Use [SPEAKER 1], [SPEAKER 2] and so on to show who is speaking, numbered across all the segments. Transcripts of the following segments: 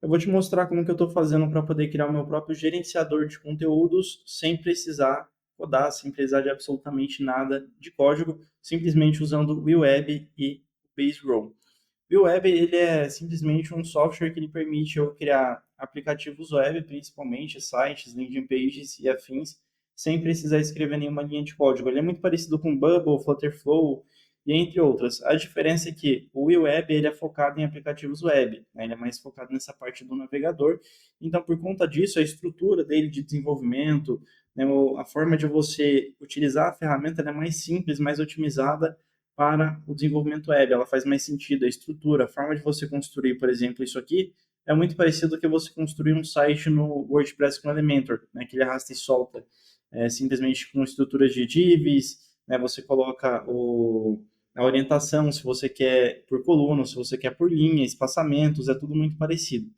[SPEAKER 1] Eu vou te mostrar como que eu estou fazendo para poder criar o meu próprio gerenciador de conteúdos sem precisar codar, sem precisar de absolutamente nada de código, simplesmente usando o WeWeb e o Base Role. O Web ele é simplesmente um software que ele permite eu criar aplicativos web, principalmente sites, landing pages e afins, sem precisar escrever nenhuma linha de código. Ele é muito parecido com Bubble, Flutterflow e entre outras. A diferença é que o Web ele é focado em aplicativos web, né? Ele é mais focado nessa parte do navegador. Então, por conta disso, a estrutura dele de desenvolvimento, né, a forma de você utilizar a ferramenta é mais simples, mais otimizada para o desenvolvimento web, ela faz mais sentido, a estrutura, a forma de você construir, por exemplo, isso aqui, é muito parecido com que você construir um site no WordPress com Elementor, né, que ele arrasta e solta, simplesmente com estruturas de divs, né, você coloca a orientação, se você quer por coluna, se você quer por linha, espaçamentos, é tudo muito parecido.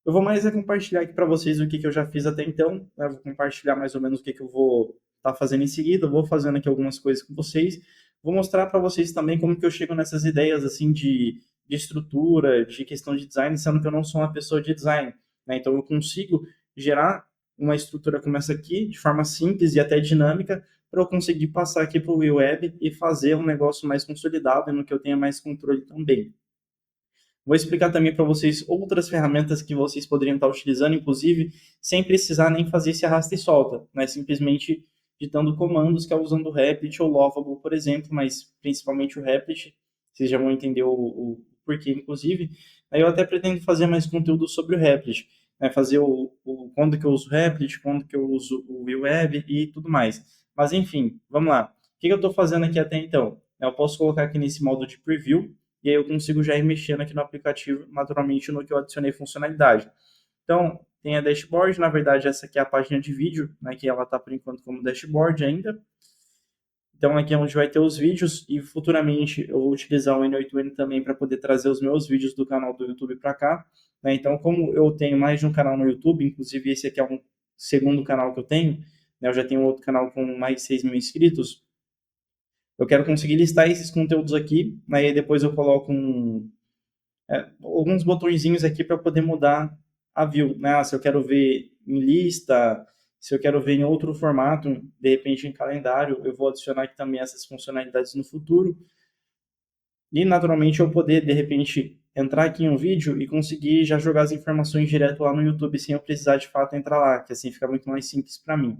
[SPEAKER 1] Eu vou mais compartilhar aqui para vocês o que eu já fiz até então, né, vou compartilhar mais ou menos o que eu vou estar fazendo em seguida, vou fazendo aqui algumas coisas com vocês, vou mostrar para vocês também como que eu chego nessas ideias assim de estrutura, de questão de design, sendo que eu não sou uma pessoa de design, né? Então eu consigo gerar uma estrutura como essa aqui, de forma simples e até dinâmica, para eu conseguir passar aqui para o web e fazer um negócio mais consolidado e no que eu tenha mais controle também. Vou explicar também para vocês outras ferramentas que vocês poderiam estar utilizando, inclusive, sem precisar nem fazer esse arrasta e solta, né? Simplesmente ditando comandos, que é usando o Replit ou Lovable, por exemplo, mas principalmente o Replit, vocês já vão entender o porquê, inclusive. Aí eu até pretendo fazer mais conteúdo sobre o Replit, né? Fazer quando que eu uso o Replit, quando que eu uso o Web e tudo mais. Mas enfim, vamos lá. O que eu estou fazendo aqui até então? Eu posso colocar aqui nesse modo de preview, e aí eu consigo já ir mexendo aqui no aplicativo, naturalmente, no que eu adicionei funcionalidade. Então, tem a dashboard, na verdade, essa aqui é a página de vídeo, né, que ela está por enquanto como dashboard ainda. Então, aqui é onde vai ter os vídeos e futuramente eu vou utilizar o N8N também para poder trazer os meus vídeos do canal do YouTube para cá. Né? Então, como eu tenho mais de um canal no YouTube, inclusive esse aqui é um segundo canal que eu tenho, né, eu já tenho outro canal com mais de 6 mil inscritos, eu quero conseguir listar esses conteúdos aqui, né, e depois eu coloco alguns botõezinhos aqui para poder mudar a view, né? Se eu quero ver em lista, se eu quero ver em outro formato, de repente em calendário, eu vou adicionar aqui também essas funcionalidades no futuro. E naturalmente eu poder, de repente, entrar aqui em um vídeo e conseguir já jogar as informações direto lá no YouTube sem eu precisar de fato entrar lá, que assim fica muito mais simples para mim.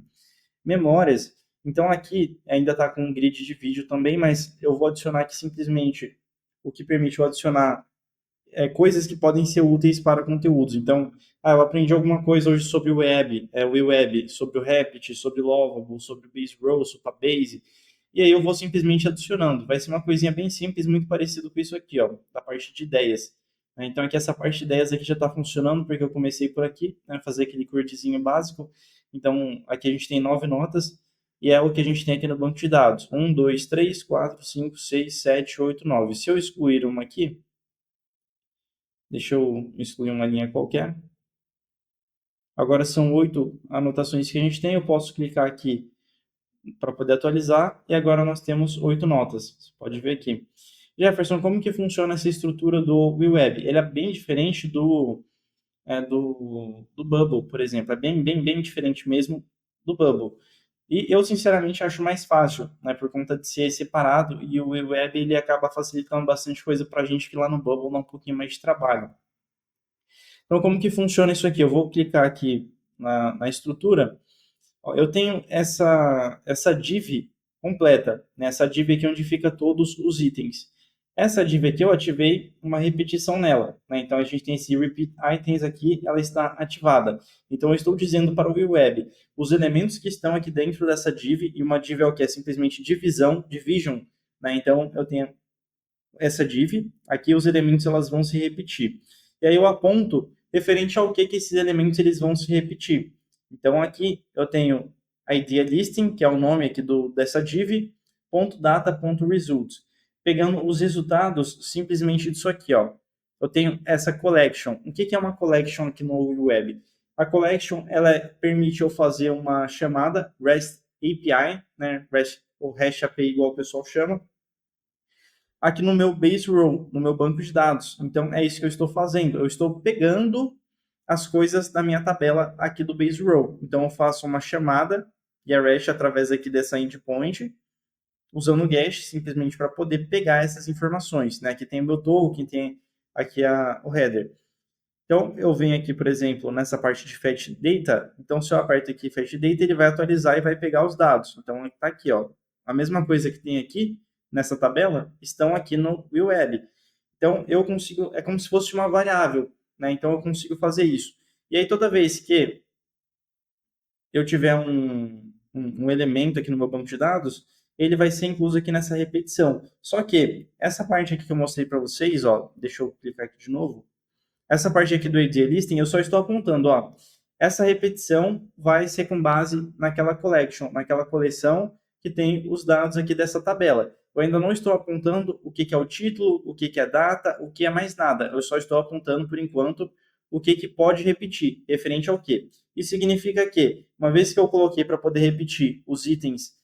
[SPEAKER 1] Memórias. Então aqui ainda está com um grid de vídeo também, mas eu vou adicionar aqui simplesmente o que permite eu adicionar coisas que podem ser úteis para conteúdos. Então, eu aprendi alguma coisa hoje sobre o web, sobre o Replit, sobre o Lovable, sobre o Base Row, sobre a Base, e aí eu vou simplesmente adicionando. Vai ser uma coisinha bem simples, muito parecido com isso aqui, ó, da parte de ideias. Então, aqui essa parte de ideias aqui já está funcionando, porque eu comecei por aqui, né, fazer aquele curtezinho básico. Então, aqui a gente tem 9 notas, e é o que a gente tem aqui no banco de dados. 1, 2, 3, 4, 5, 6, 7, 8, 9. Se eu excluir uma aqui, deixa eu excluir uma linha qualquer. Agora são 8 anotações que a gente tem. Eu posso clicar aqui para poder atualizar. E agora nós temos 8 notas. Você pode ver aqui. Jefferson, como que funciona essa estrutura do WeWeb? Ele é bem diferente do Bubble, por exemplo. É bem diferente mesmo do Bubble. E eu, sinceramente, acho mais fácil, né, por conta de ser separado. E o WeWeb ele acaba facilitando bastante coisa para a gente que lá no Bubble dá um pouquinho mais de trabalho. Então, como que funciona isso aqui? Eu vou clicar aqui na estrutura. Ó, eu tenho essa div completa, né? Essa div aqui onde fica todos os itens. Essa div aqui eu ativei uma repetição nela, né? Então, a gente tem esse repeat items aqui, ela está ativada. Então, eu estou dizendo para o web os elementos que estão aqui dentro dessa div, e uma div é o que? É simplesmente division, né? Então, eu tenho essa div, aqui os elementos elas vão se repetir. E aí eu aponto referente ao que esses elementos eles vão se repetir. Então aqui eu tenho idea listing, que é o nome aqui dessa div, .data.result. Pegando os resultados simplesmente disso aqui, ó. Eu tenho essa collection. O que é uma collection aqui no web? A collection ela permite eu fazer uma chamada REST API, né? REST ou REST API igual o pessoal chama, aqui no meu base row, no meu banco de dados. Então, é isso que eu estou fazendo. Eu estou pegando as coisas da minha tabela aqui do base row. Então, eu faço uma chamada getRest através aqui dessa endpoint, usando o get simplesmente para poder pegar essas informações, né? Aqui tem o meu token, tem aqui o header. Então, eu venho aqui, por exemplo, nessa parte de fetch data. Então, se eu aperto aqui fetch data, ele vai atualizar e vai pegar os dados. Então, está aqui, ó. A mesma coisa que tem aqui nessa tabela estão aqui no web. Então, eu consigo, é como se fosse uma variável, né? Então, eu consigo fazer isso. E aí, toda vez que eu tiver um elemento aqui no meu banco de dados, ele vai ser incluso aqui nessa repetição. Só que essa parte aqui que eu mostrei para vocês, ó, deixa eu clicar aqui de novo. Essa parte aqui do AD Listing, eu só estou apontando, ó, essa repetição vai ser com base naquela collection, naquela coleção que tem os dados aqui dessa tabela. Eu ainda não estou apontando o que é o título, o que é a data, o que é mais nada. Eu só estou apontando, por enquanto, o que pode repetir, referente ao quê. Isso significa que, uma vez que eu coloquei para poder repetir os itens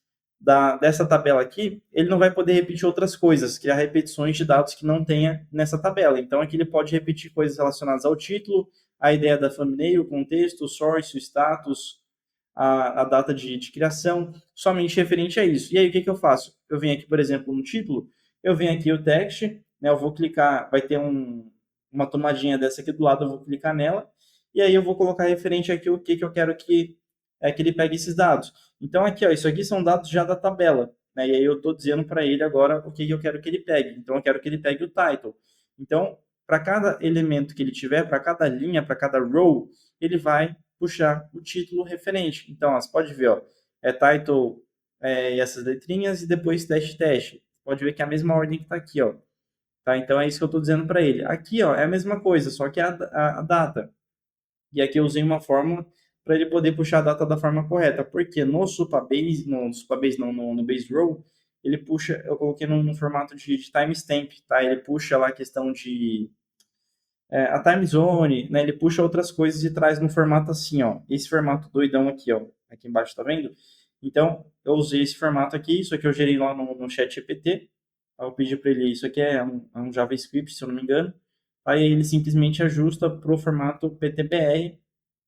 [SPEAKER 1] dessa tabela aqui, ele não vai poder repetir outras coisas, criar repetições de dados que não tenha nessa tabela. Então, aqui ele pode repetir coisas relacionadas ao título, a ideia da thumbnail, o contexto, o source, o status, a data de criação, somente referente a isso. E aí, o que eu faço? Eu venho aqui, por exemplo, no título, eu venho aqui o text, né, eu vou clicar, vai ter uma tomadinha dessa aqui do lado, eu vou clicar nela, e aí eu vou colocar referente aqui o que eu quero que ele pegue esses dados. Então, aqui, ó, isso aqui são dados já da tabela, né? E aí eu estou dizendo para ele agora o que eu quero que ele pegue. Então, eu quero que ele pegue o title. Então, para cada elemento que ele tiver, para cada linha, para cada row, ele vai puxar o título referente. Então, ó, você pode ver, ó, title e essas letrinhas e depois teste. Pode ver que é a mesma ordem que está aqui, ó. Tá? Então, é isso que eu estou dizendo para ele. Aqui, ó, é a mesma coisa, só que é a data. E aqui eu usei uma fórmula para ele poder puxar a data da forma correta. Porque no Supabase, no Base Row, ele puxa, eu coloquei num formato de timestamp, tá? Ele puxa lá a questão de a time zone, né? Ele puxa outras coisas e traz no formato assim, ó. Esse formato doidão aqui, ó. Aqui embaixo, tá vendo? Então, eu usei esse formato aqui, isso aqui eu gerei lá no chat GPT. Eu pedi para ele, isso aqui é um JavaScript, se eu não me engano. Aí ele simplesmente ajusta para o formato PTBR,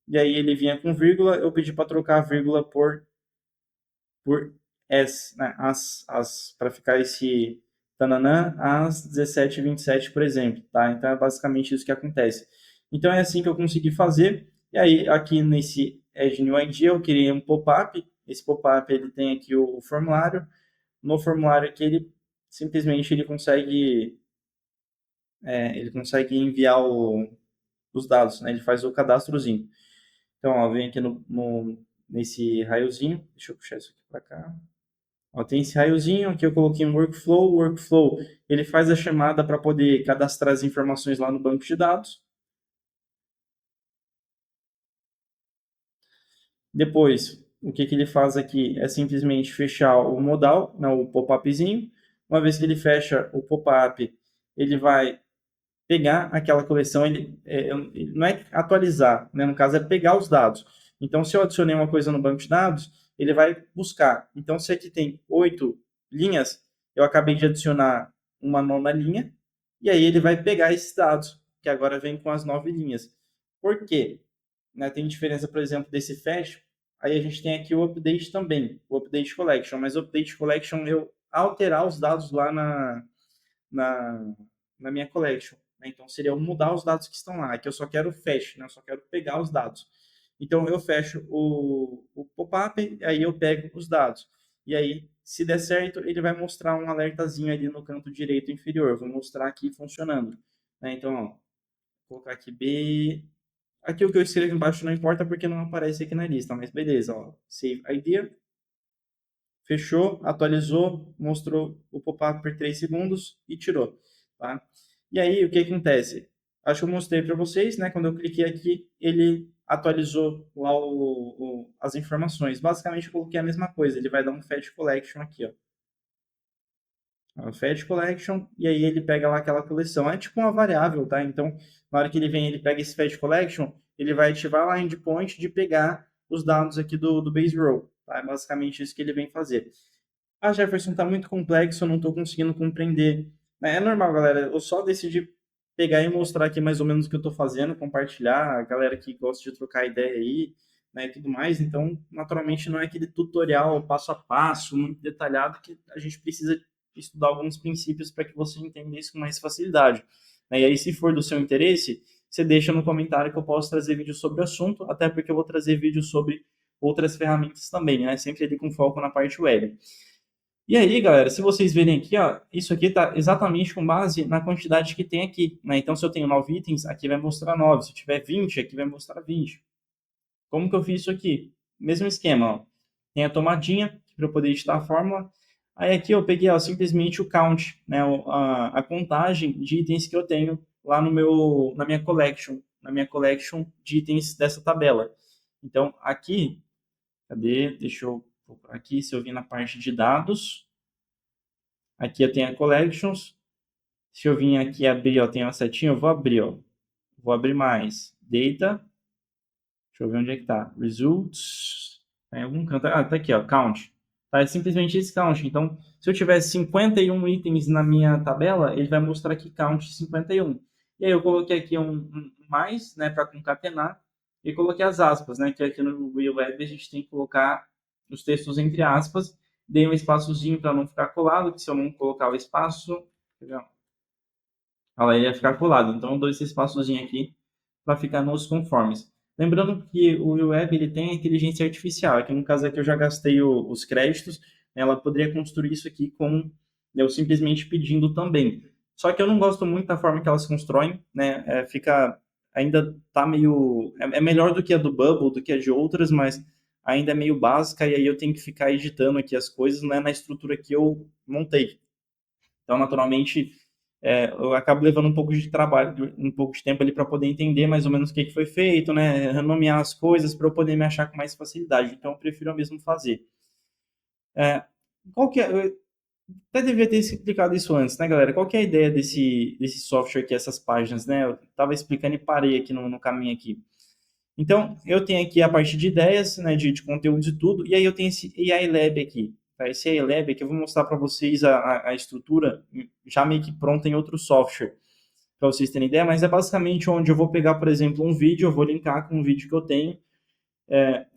[SPEAKER 1] e aí ele vinha com vírgula, eu pedi para trocar a vírgula por as, né, para ficar esse tananã às 17h27, por exemplo, tá? Então é basicamente isso que acontece. Então é assim que eu consegui fazer, e aí aqui nesse Add New ID eu criei um pop-up, esse pop-up ele tem aqui o formulário, no formulário aqui ele simplesmente ele consegue enviar os dados, né? Ele faz o cadastrozinho. Então, ó, vem aqui nesse raiozinho, deixa eu puxar isso aqui para cá. Ó, tem esse raiozinho, aqui eu coloquei um workflow, o workflow ele faz a chamada para poder cadastrar as informações lá no banco de dados. Depois, o que ele faz aqui é simplesmente fechar o modal, né, o pop-upzinho. Uma vez que ele fecha o pop-up, ele vai pegar aquela coleção, ele não é atualizar, né? No caso é pegar os dados. Então, se eu adicionei uma coisa no banco de dados, ele vai buscar. Então, se aqui tem 8 linhas, eu acabei de adicionar uma nona linha, e aí ele vai pegar esses dados, que agora vem com as 9 linhas. Por quê? Né, tem diferença, por exemplo, desse fetch, aí a gente tem aqui o update também, o update collection, mas o update collection eu alterar os dados lá na, na minha collection. Né? Então, seria eu mudar os dados que estão lá, que eu só quero fetch, né? Eu só quero pegar os dados. Então, eu fecho o pop-up, aí eu pego os dados. E aí, se der certo, ele vai mostrar um alertazinho ali no canto direito inferior. Eu vou mostrar aqui funcionando. Né? Então, ó, vou colocar aqui B. Aqui o que eu escrevo embaixo não importa porque não aparece aqui na lista, mas beleza. Ó. Save idea. Fechou, atualizou, mostrou o pop-up por 3 segundos e tirou. Tá? E aí, o que acontece? Acho que eu mostrei para vocês, né? Quando eu cliquei aqui, ele atualizou lá as informações. Basicamente, eu coloquei a mesma coisa. Ele vai dar um fetch collection aqui, ó. Fetch collection, e aí ele pega lá aquela coleção. É tipo uma variável, tá? Então, na hora que ele vem, ele pega esse fetch collection, ele vai ativar lá a endpoint de pegar os dados aqui do base row. Tá? É basicamente isso que ele vem fazer. Ah, Jefferson, tá muito complexo, eu não estou conseguindo compreender. É normal, galera. Eu só decidi pegar e mostrar aqui mais ou menos o que eu estou fazendo, compartilhar, a galera que gosta de trocar ideia aí, né, e tudo mais. Então, naturalmente, não é aquele tutorial passo a passo, muito detalhado, que a gente precisa estudar alguns princípios para que você entenda isso com mais facilidade. Né? E aí, se for do seu interesse, você deixa no comentário que eu posso trazer vídeo sobre o assunto, até porque eu vou trazer vídeo sobre outras ferramentas também, né? Sempre ali com foco na parte web. E aí, galera, se vocês verem aqui, ó, isso aqui está exatamente com base na quantidade que tem aqui, né? Então, se eu tenho 9 itens, aqui vai mostrar 9. Se eu tiver 20, aqui vai mostrar 20. Como que eu fiz isso aqui? Mesmo esquema, ó. Tem a tomadinha para eu poder editar a fórmula. Aí aqui eu peguei, ó, simplesmente o count, né? A contagem de itens que eu tenho lá na minha collection de itens dessa tabela. Então, aqui, cadê? Deixa eu procurar aqui, se eu vir na parte de dados. Aqui eu tenho a Collections. Se eu vir aqui abrir, ó, tem uma setinha, eu vou abrir, ó. Vou abrir mais. Data. Deixa eu ver onde é que tá. Results. Tá em algum canto. Ah, tá aqui, ó. Count. Tá, é simplesmente esse count. Então, se eu tivesse 51 itens na minha tabela, ele vai mostrar aqui count 51. E aí eu coloquei aqui um mais, né, para concatenar. E coloquei as aspas, né, que aqui no Real Web a gente tem que colocar os textos entre aspas. Dei um espaçozinho para não ficar colado, que se eu não colocar o espaço, ela ia ficar colado. Então, eu dou esse espaçozinho aqui para ficar nos conformes. Lembrando que o Web ele tem a inteligência artificial. Aqui no caso aqui eu já gastei os créditos. Ela poderia construir isso aqui com eu simplesmente pedindo também. Só que eu não gosto muito da forma que elas constroem, né? Fica ainda tá meio é melhor do que a do Bubble, do que a de outras, mas ainda é meio básica e aí eu tenho que ficar editando aqui as coisas, né, na estrutura que eu montei. Então, naturalmente, eu acabo levando um pouco de trabalho, um pouco de tempo ali para poder entender mais ou menos o que foi feito, né? Renomear as coisas para eu poder me achar com mais facilidade. Então, eu prefiro eu mesmo fazer. É, qual que é, eu até devia ter explicado isso antes, né, galera? Qual que é a ideia desse software aqui, essas páginas, né? Eu estava explicando e parei aqui no caminho aqui. Então, eu tenho aqui a parte de ideias, né, de conteúdos e tudo, e aí eu tenho esse AI Lab aqui. Tá? Esse AI Lab aqui eu vou mostrar para vocês a estrutura já meio que pronta em outro software, para vocês terem ideia, mas é basicamente onde eu vou pegar, por exemplo, um vídeo, eu vou linkar com um vídeo que eu tenho,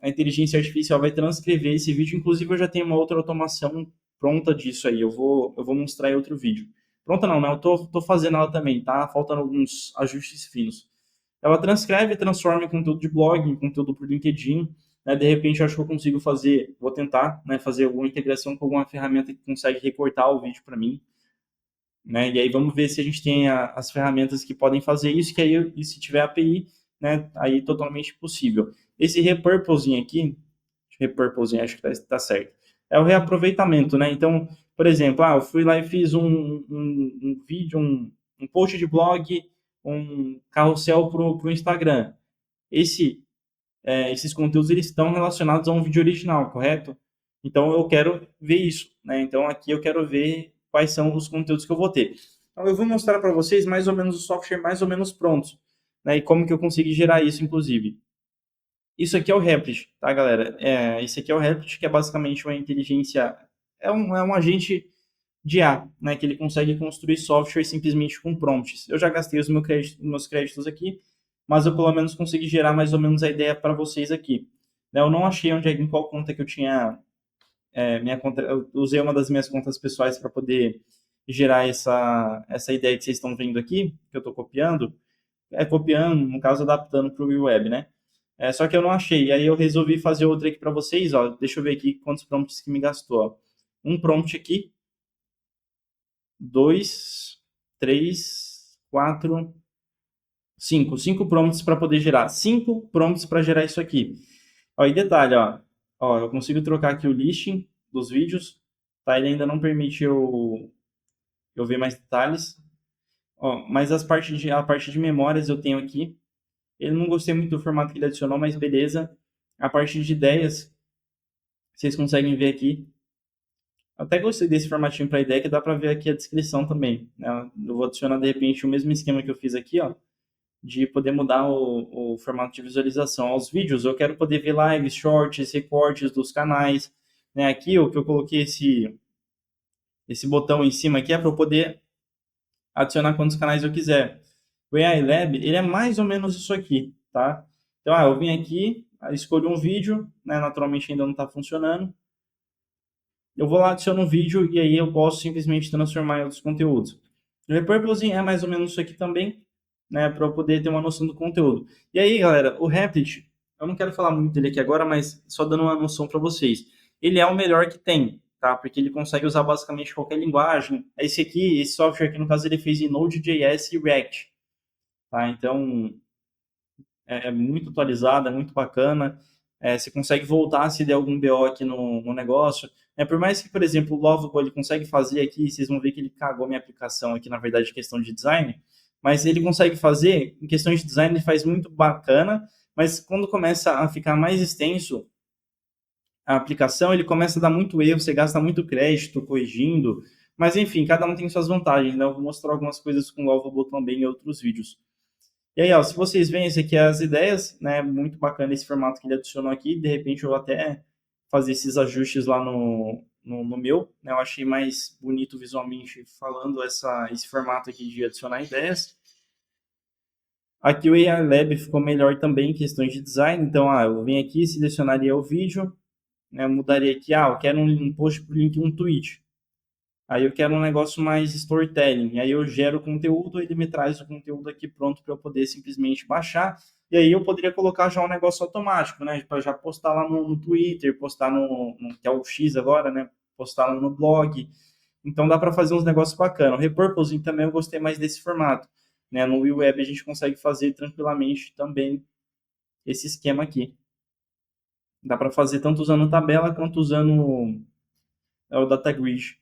[SPEAKER 1] a inteligência artificial vai transcrever esse vídeo, inclusive eu já tenho uma outra automação pronta disso aí, eu vou mostrar em outro vídeo. Pronta não, né? Eu tô fazendo ela também, tá? Faltando alguns ajustes finos. Ela transcreve e transforma em conteúdo de blog, em conteúdo por LinkedIn. Né? De repente, eu acho que eu consigo fazer, vou tentar, né, fazer alguma integração com alguma ferramenta que consegue recortar o vídeo para mim. Né? E aí vamos ver se a gente tem as ferramentas que podem fazer isso, que aí, e se tiver API, né, aí totalmente possível. Esse repurposing aqui, repurposing, acho que tá certo, é o reaproveitamento, né? Então, por exemplo, eu fui lá e fiz um vídeo, um post de blog, um carrossel para o Instagram. Esses conteúdos eles estão relacionados a um vídeo original, correto? Então eu quero ver isso, né? Então aqui eu quero ver quais são os conteúdos que eu vou ter. Então eu vou mostrar para vocês mais ou menos o software mais ou menos pronto, né? E como que eu consegui gerar isso, inclusive. Isso aqui é o Replit, tá, galera? Esse aqui é o Replit, que é basicamente uma inteligência, é um agente de IA, né? Que ele consegue construir software simplesmente com prompts. Eu já gastei os meus créditos aqui, mas eu pelo menos consegui gerar mais ou menos a ideia para vocês aqui. Né, eu não achei em qual conta que eu tinha minha conta, eu usei uma das minhas contas pessoais para poder gerar essa ideia que vocês estão vendo aqui, que eu estou copiando, copiando, no caso, adaptando para o web, né? Só que eu não achei, e aí eu resolvi fazer outra aqui para vocês, ó, deixa eu ver aqui quantos prompts que me gastou, ó. Um prompt aqui, 2, 3, 4, 5 prompts para poder gerar. 5 prompts para gerar isso aqui. Ó, e detalhe, ó, eu consigo trocar aqui o listing dos vídeos, tá? Ele ainda não permite eu ver mais detalhes. Ó, mas a parte de memórias eu tenho aqui. Eu não gostei muito do formato que ele adicionou, mas beleza. A parte de ideias, vocês conseguem ver aqui. Até gostei desse formatinho para ideia, que dá para ver aqui a descrição também. Né? Eu vou adicionar, de repente, o mesmo esquema que eu fiz aqui, ó, de poder mudar o formato de visualização. Aos vídeos, eu quero poder ver lives, shorts, recortes dos canais. Né? Aqui, o que eu coloquei esse botão em cima aqui é para eu poder adicionar quantos canais eu quiser. O AI Lab, ele é mais ou menos isso aqui, tá? Então, eu vim aqui, escolhi um vídeo, né? Naturalmente ainda não está funcionando. Eu vou lá, adiciono um vídeo e aí eu posso simplesmente transformar em outros conteúdos. O repurposing é mais ou menos isso aqui também, né? Para eu poder ter uma noção do conteúdo. E aí, galera, o Replit, eu não quero falar muito dele aqui agora, mas só dando uma noção para vocês. Ele é o melhor que tem, tá? Porque ele consegue usar basicamente qualquer linguagem. Esse aqui, esse software aqui, no caso, ele fez em Node.js e React, tá? Então, é muito atualizada, é muito bacana. Você consegue voltar se der algum BO aqui no negócio. Por mais que, por exemplo, o Lovable ele consegue fazer aqui, vocês vão ver que ele cagou minha aplicação aqui, na verdade, questão de design, mas ele consegue fazer, em questões de design, ele faz muito bacana, mas quando começa a ficar mais extenso a aplicação, ele começa a dar muito erro, você gasta muito crédito corrigindo, mas enfim, cada um tem suas vantagens, né? Eu vou mostrar algumas coisas com o Lovable também em outros vídeos. E aí, se vocês veem, esse aqui é as ideias, né? Muito bacana esse formato que ele adicionou aqui. De repente, eu vou até fazer esses ajustes lá no meu, né? Eu achei mais bonito visualmente falando esse formato aqui de adicionar ideias. Aqui o AI Lab ficou melhor também em questões de design. Então, eu venho aqui, selecionaria o vídeo, né? Mudaria aqui, eu quero um post por link, um tweet. Aí eu quero um negócio mais storytelling. Aí eu gero o conteúdo, ele me traz o conteúdo aqui pronto para eu poder simplesmente baixar. E aí eu poderia colocar já um negócio automático, né? Para já postar lá no Twitter, postar que é o X agora, né? Postar lá no blog. Então dá para fazer uns negócios bacanas. O repurposing também eu gostei mais desse formato. Né? No Web a gente consegue fazer tranquilamente também esse esquema aqui. Dá para fazer tanto usando tabela quanto usando o Data Grid.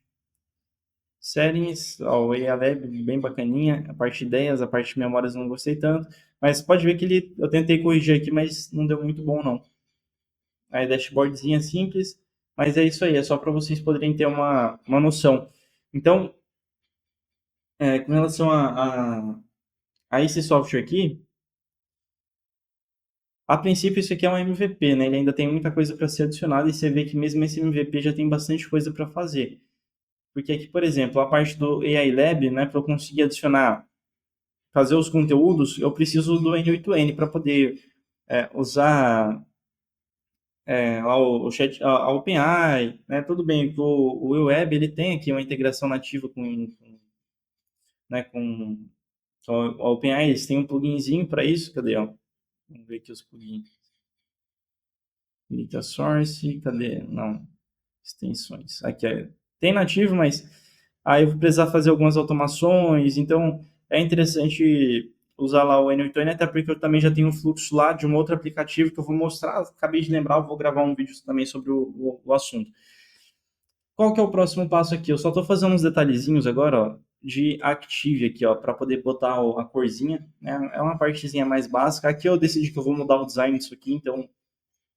[SPEAKER 1] Settings, o EALab bem bacaninha, a parte de ideias, a parte de memórias eu não gostei tanto, mas pode ver que eu tentei corrigir aqui, mas não deu muito bom não. Aí dashboardzinha simples, mas é isso aí, é só para vocês poderem ter uma noção. Então, com relação a esse software aqui, a princípio isso aqui é um MVP, né? Ele ainda tem muita coisa para ser adicionada e você vê que mesmo esse MVP já tem bastante coisa para fazer. Porque aqui, por exemplo, a parte do AI Lab, né, para eu conseguir adicionar fazer os conteúdos, eu preciso do N8N para poder usar o chat, a OpenAI, né? Tudo bem, o Web ele tem aqui uma integração nativa né, com a OpenAI, eles têm um pluginzinho para isso, cadê? Ó? Vamos ver aqui os plugins. Data Source, cadê? Não, extensões. Aqui tem nativo, mas aí eu vou precisar fazer algumas automações, então é interessante usar lá o N8N, até porque eu também já tenho um fluxo lá de um outro aplicativo que eu vou mostrar, acabei de lembrar, eu vou gravar um vídeo também sobre o assunto. Qual que é o próximo passo aqui? Eu só estou fazendo uns detalhezinhos agora, ó, de Active aqui, ó, para poder botar a corzinha, né? É uma partezinha mais básica. Aqui eu decidi que eu vou mudar o design disso aqui, então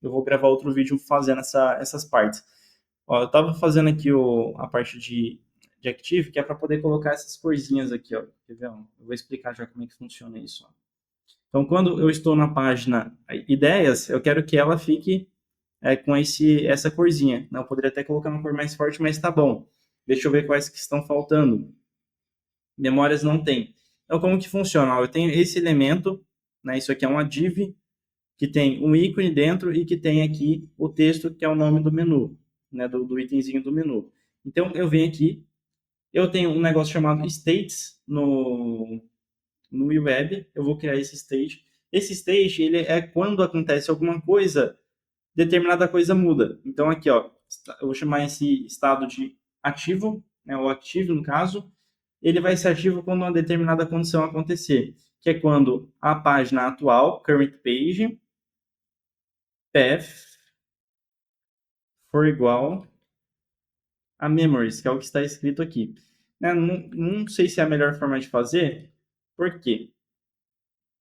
[SPEAKER 1] eu vou gravar outro vídeo fazendo essas partes. Ó, eu estava fazendo aqui a parte de Active, que é para poder colocar essas corzinhas aqui, ó. Quer ver? Ó? Eu vou explicar já como é que funciona isso. Ó. Então, quando eu estou na página Ideias, eu quero que ela fique com essa corzinha. Não, eu poderia até colocar uma cor mais forte, mas tá bom. Deixa eu ver quais que estão faltando. Memórias não tem. Então, como que funciona? Ó, eu tenho esse elemento, né? Isso aqui é uma div, que tem um ícone dentro e que tem aqui o texto que é o nome do menu, né, do itemzinho do menu. Então, eu venho aqui, eu tenho um negócio chamado states no web, eu vou criar esse state. Esse state, ele é quando acontece alguma coisa, determinada coisa muda. Então, aqui, ó, eu vou chamar esse estado de ativo, né, o active, no caso, ele vai ser ativo quando uma determinada condição acontecer, que é quando a página atual, current page, path, for igual a memories, que é o que está escrito aqui. Né? Não sei se é a melhor forma de fazer, por quê?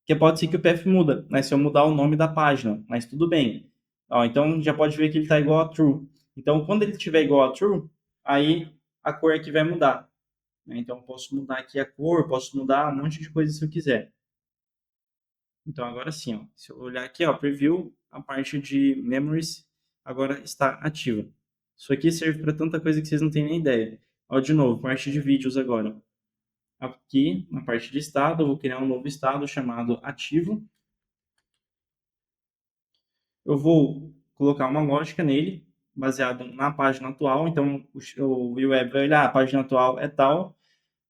[SPEAKER 1] Porque pode ser que o path muda, né? Se eu mudar o nome da página, mas tudo bem. Ó, então já pode ver que ele está igual a true. Então, quando ele estiver igual a true, aí a cor aqui vai mudar. Né? Então, eu posso mudar aqui a cor, posso mudar um monte de coisa se eu quiser. Então, agora sim, ó, se eu olhar aqui, ó, preview, a parte de memories agora está ativa. Isso aqui serve para tanta coisa que vocês não têm nem ideia. Ó, de novo, parte de vídeos agora. Aqui, na parte de estado, eu vou criar um novo estado chamado ativo. Eu vou colocar uma lógica nele, baseado na página atual. Então, o web vai olhar, a página atual é tal,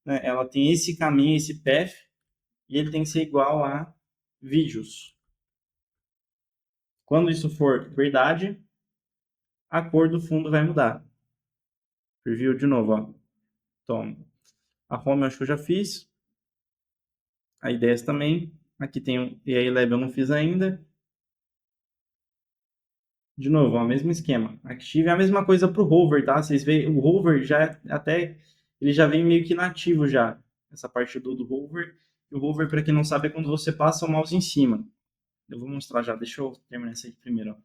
[SPEAKER 1] né? Ela tem esse caminho, esse path, e ele tem que ser igual a vídeos. Quando isso for verdade, a cor do fundo vai mudar. Preview de novo, ó. Toma. A home eu acho que eu já fiz. A ideias também. Aqui tem o AI Lab eu não fiz ainda. De novo, ó, o mesmo esquema. Active é a mesma coisa para o hover, tá? Vocês veem, o hover já até ele já vem meio que nativo já. Essa parte do hover. E o hover, para quem não sabe, é quando você passa o mouse em cima. Eu vou mostrar já. Deixa eu terminar isso aqui primeiro. Ó.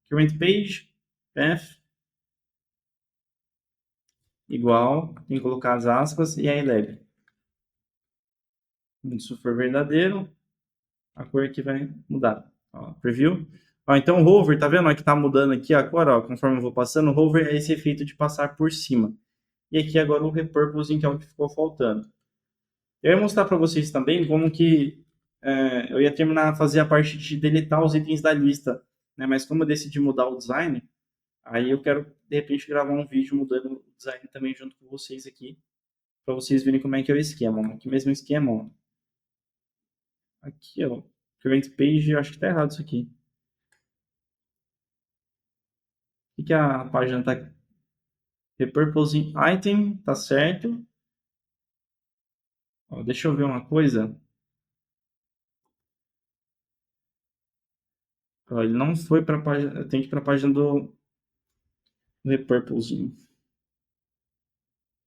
[SPEAKER 1] Current page, path, igual. Tem que colocar as aspas e AI Lab. Se isso for verdadeiro, a cor aqui vai mudar. Ó, preview. Ó, então o hover, tá vendo? Que tá mudando aqui a cor, ó, conforme eu vou passando. O hover é esse efeito de passar por cima. E aqui agora o repurposing, que é o que ficou faltando. Eu ia mostrar para vocês também como que eu ia terminar a fazer a parte de deletar os itens da lista. Né? Mas como eu decidi mudar o design, aí eu quero, de repente, gravar um vídeo mudando o design também junto com vocês aqui, para vocês verem como é que é o esquema. Aqui mesmo esquema, ó. Aqui, ó. Current page, eu acho que tá errado isso aqui. O que a página tá? Repurposing item, tá certo. Ó, deixa eu ver uma coisa. Ó, ele não foi para a página. Tem que ir para a página do repurposing.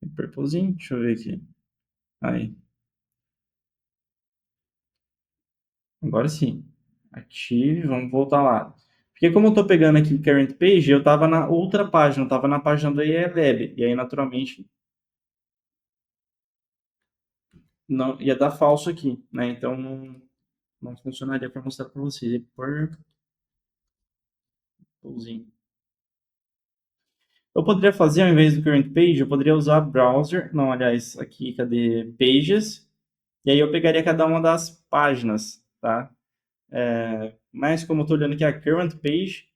[SPEAKER 1] Repurposing, deixa eu ver aqui. Aí. Agora sim. Ative, vamos voltar lá. Porque como eu estou pegando aqui current page, eu estava na outra página, eu estava na página do AI Web. E aí, naturalmente, não ia dar falso aqui, né? Então não funcionaria para mostrar para vocês. Repurposing. Eu poderia fazer, ao invés do current page, eu poderia usar browser. Não, aliás, aqui, cadê? Pages. E aí eu pegaria cada uma das páginas, tá? Mas como eu estou olhando aqui a current page,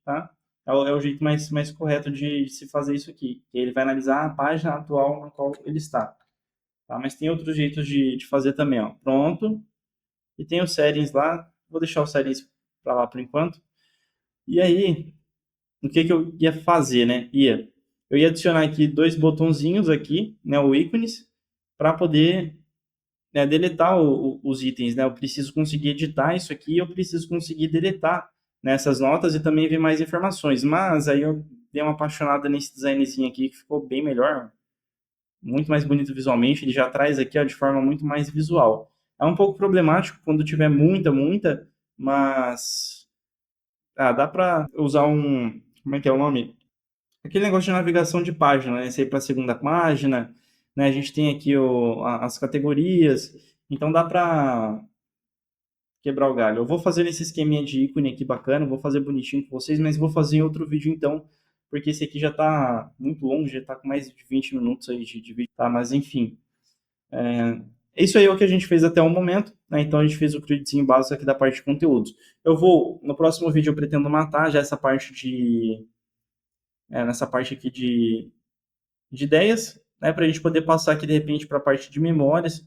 [SPEAKER 1] tá? É o jeito mais correto de se fazer isso aqui. Ele vai analisar a página atual na qual ele está. Tá? Mas tem outros jeitos de fazer também, ó. Pronto. E tem os settings lá. Vou deixar os settings para lá por enquanto. E aí, o que eu ia fazer, né? Eu ia adicionar aqui dois botãozinhos aqui, né? O ícones, para poder deletar os itens, né? Eu preciso conseguir editar isso aqui, eu preciso conseguir deletar nessas notas e também ver mais informações. Mas aí eu dei uma apaixonada nesse designzinho aqui que ficou bem melhor, muito mais bonito visualmente. Ele já traz aqui ó, de forma muito mais visual. É um pouco problemático quando tiver muita, mas dá para usar como é que é o nome? Aquele negócio de navegação de página, né? Você ir para a segunda página, né? A gente tem aqui as categorias, então dá para quebrar o galho. Eu vou fazer esse esqueminha de ícone aqui bacana, vou fazer bonitinho com vocês, mas vou fazer em outro vídeo então, porque esse aqui já está muito longo, já está com mais de 20 minutos aí de vídeo, tá? Mas enfim, isso aí é o que a gente fez até o momento, né? Então a gente fez o creedzinho básico aqui da parte de conteúdos. No próximo vídeo eu pretendo matar já essa parte nessa parte aqui de ideias, né? Para a gente poder passar aqui de repente para a parte de memórias.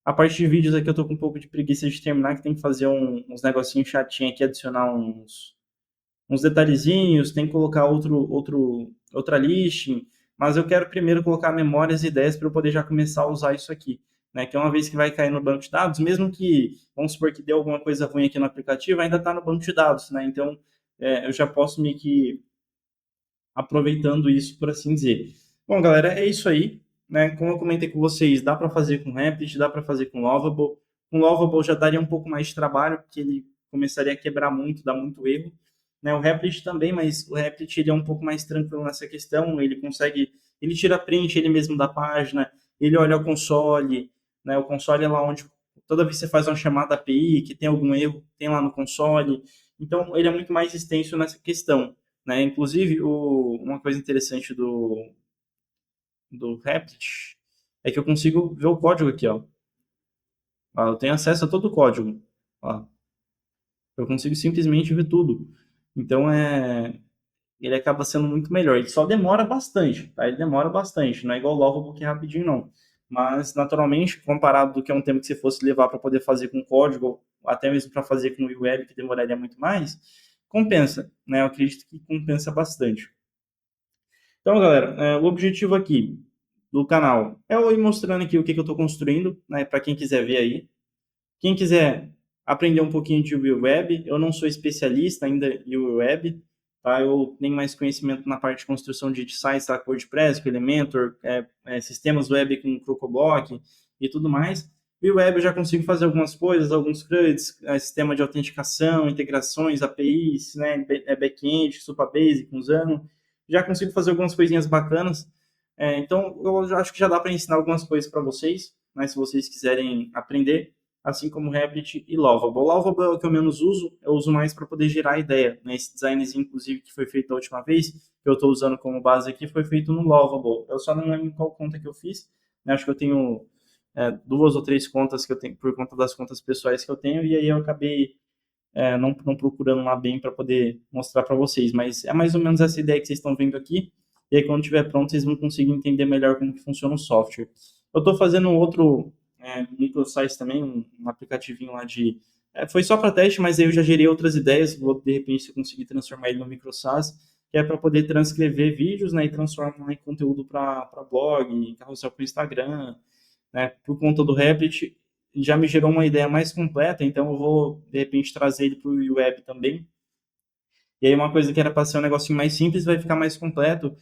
[SPEAKER 1] A parte de vídeos aqui eu tô com um pouco de preguiça de terminar, que tem que fazer uns negocinhos chatinhos aqui, adicionar uns detalhezinhos, tem que colocar outra listing, mas eu quero primeiro colocar memórias e ideias para eu poder já começar a usar isso aqui. Né, que é uma vez que vai cair no banco de dados, mesmo que, vamos supor que deu alguma coisa ruim aqui no aplicativo, ainda está no banco de dados, né? Então, eu já posso meio que aproveitando isso, por assim dizer. Bom, galera, é isso aí. Né? Como eu comentei com vocês, dá para fazer com Replit, dá para fazer com Lovable. Com Lovable já daria um pouco mais de trabalho, porque ele começaria a quebrar muito, dar muito erro. Né? O Replit também, mas o Replit ele é um pouco mais tranquilo nessa questão. Ele tira print ele mesmo da página, ele olha o console, né? O console é lá onde toda vez que você faz uma chamada API, que tem algum erro, tem lá no console. Então, ele é muito mais extenso nessa questão. Né? Inclusive, uma coisa interessante do Replit, é que eu consigo ver o código aqui, ó. Ó, eu tenho acesso a todo o código. Ó, eu consigo simplesmente ver tudo. Então, ele acaba sendo muito melhor. Ele só demora bastante, tá? Ele demora bastante, não é igual o Lovable que é rapidinho, não. Mas, naturalmente, comparado do que é um tempo que você fosse levar para poder fazer com código, ou até mesmo para fazer com o web, que demoraria muito mais, compensa, né? Eu acredito que compensa bastante. Então, galera, o objetivo aqui do canal é eu ir mostrando aqui o que eu estou construindo, né? Para quem quiser ver aí. Quem quiser aprender um pouquinho de web, eu não sou especialista ainda em web, tá? Eu tenho mais conhecimento na parte de construção de sites, tá? Com WordPress, com Elementor, sistemas web com Crocoblock e tudo mais. E o web eu já consigo fazer algumas coisas, alguns CRUDs, sistema de autenticação, integrações, APIs, né? Back-end, Supabase, usando. Já consigo fazer algumas coisinhas bacanas. Então, eu acho que já dá para ensinar algumas coisas para vocês, né? Se vocês quiserem aprender, assim como Replit e Lovable. Lovable é o que eu menos uso, eu uso mais para poder gerar ideia. Né? Esse design, inclusive, que foi feito a última vez, que eu estou usando como base aqui, foi feito no Lovable. Eu só não lembro em qual conta que eu fiz, né? Acho que eu tenho 2 ou 3 contas que eu tenho, por conta das contas pessoais que eu tenho, e aí eu acabei não procurando uma bem para poder mostrar para vocês, mas é mais ou menos essa ideia que vocês estão vendo aqui, e aí quando estiver pronto vocês vão conseguir entender melhor como que funciona o software. Eu estou fazendo um outro microsite também, um aplicativinho lá de... foi só para teste, mas aí eu já gerei outras ideias, vou de repente se eu conseguir transformar ele no microsas, que é para poder transcrever vídeos, né, e transformar em conteúdo para blog, carrossel para o Instagram, né, por conta do Replit, já me gerou uma ideia mais completa, então eu vou, de repente, trazer ele para o web também. E aí uma coisa que era para ser um negocinho mais simples vai ficar mais completo.